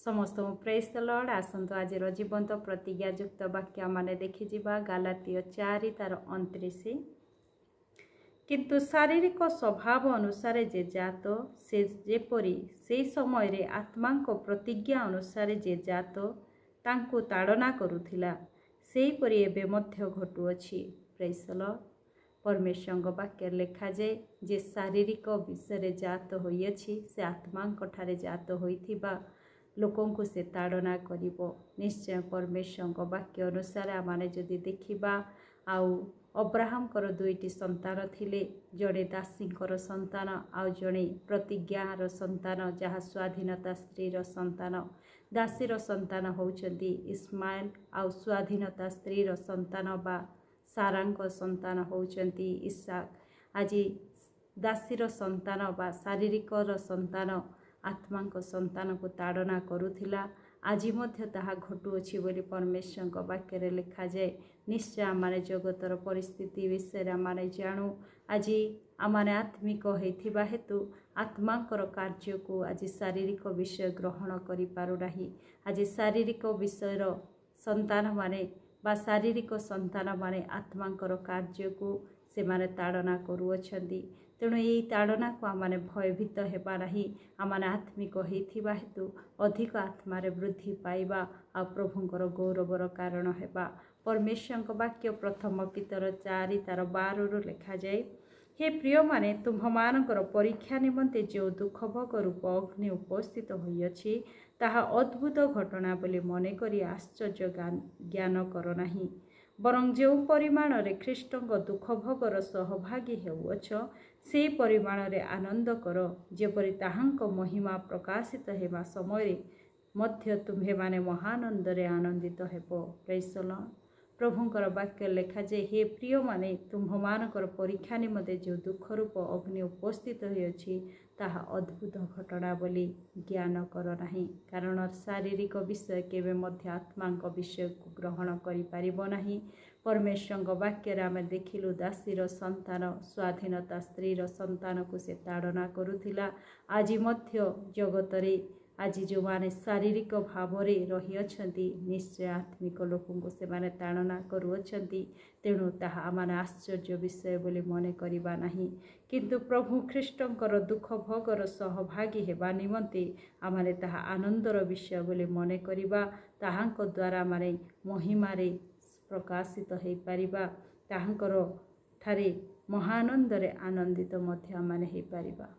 समस्त praise the Lord. आसंतु आज जीवंत प्रतिज्ञायुक्त वाक्य माने देखिजिबा गलातिय 4 तार 29। किंतु शारीरिक स्वभाव अनुसार जे जात से जेपरी से समय रे आत्मा को प्रतिज्ञा अनुसार जे जात तांको ताड़ना करुथिला सेही परी एबे मध्य घटुअछि। Praise the Lord. परमेश्वर वाक्य लिखा जाए जे शारीरिक विषय जात होइछि से आत्मा ठारे जात होइथिबा लोकों को से ताड़ना करिबो। निश्चय परमेश्वर वाक्य अनुसार आमाने जदि देखिबा आउ अब्राहम कर 2टी संतान थिले, जड़े दासींकर संतान आउ जड़े प्रतिज्ञार संतान जहाँ स्वाधीनता स्त्रीर संतान। दासीर संतान होउचंदी इस्माइल आउ स्वाधीनता स्त्रीर संतान बा सारांक संतान होउचंदी इसाक। आज दासीर संतान बा शारीरिकर संतान आत्मा संतान को ताड़ना करुथिला। आज मध्य ताहा घटुअछि बोली परमेश्वर वाक्य लिखा जाए। निश्चय आमाने जगतर परिस्थिति विषय आमाने जानू। आज आमाने आत्मिक होइथिबा हेतु आत्मांकर कार्य को आज शारीरिक विषय ग्रहण करि पारु नाही। आज शारीरिक विषयर संतान माने बा शारीरिक संतान माने आत्मांकर कार्य को से माने ताड़ना करुअछंदी। तेणु यही ताड़ना को आमाने भयभीत हेबा नाही। आमाने आत्मिक होइथिबा हेतु अधिक आत्मारे वृद्धि पाइबा आ प्रभुंकर गौरवर कारण हेबा। परमेश्वर वाक्य प्रथम पीतर 4 तार 12 लिखा जाए। हे प्रिय माने तुम्भमानकर परीक्षा निमंते जो दुख भोग रूप अग्नि उपस्थित होइछि ताहा अद्भुत घटना बोली मन करी आश्चर्य ज्ञान कर नाही। बरं जो परिमाण रे ख्रीष्टंक दुख भोगर सहभागी हेउछ से परिमाण रे आनंद कर, जेपरि ताहांक महिमा प्रकाशित हेबा समय मध्य तुम्हे माने महानंद रे आनंदित हेबो। Praise the Lord. प्रभुंकर वाक्य लिखा जे हे प्रिय माने तुम्भमानकर परीक्षा निमंते जो दुख रूप अग्नि उपस्थित होइछि ताहा अद्भुत घटना बोली ज्ञान कर नाही। कारण शारीरिक विषय केवे मध्य आत्मांक विषय को ग्रहण करि पारिबो नाही। परमेश्वर वाक्य आमे देखिलु दासीर संतान स्वाधीनता स्त्रीर संतान को से ताड़ना करुथिला। आज मध्य जगतरे आज जो माने शारीरिक भाव रही अछंती निश्चय आत्मिक लोकों को से माने ताड़ना करुअछंती। तेणु ताहा आमाने आश्चर्य विषय बोली मने करिबा नाही। किंतु प्रभु ख्रीष्टंकर दुख भोगर सहभागी हेबा निमंते आमाने ताहा आनंदर विषय बोली मने करिबा। ताहांक द्वारा माने महिमारे प्रकाशित हो पारिबा। ताहांकर ठारे महानंदरे आनंदित मध्य आमाने हो पारिबा।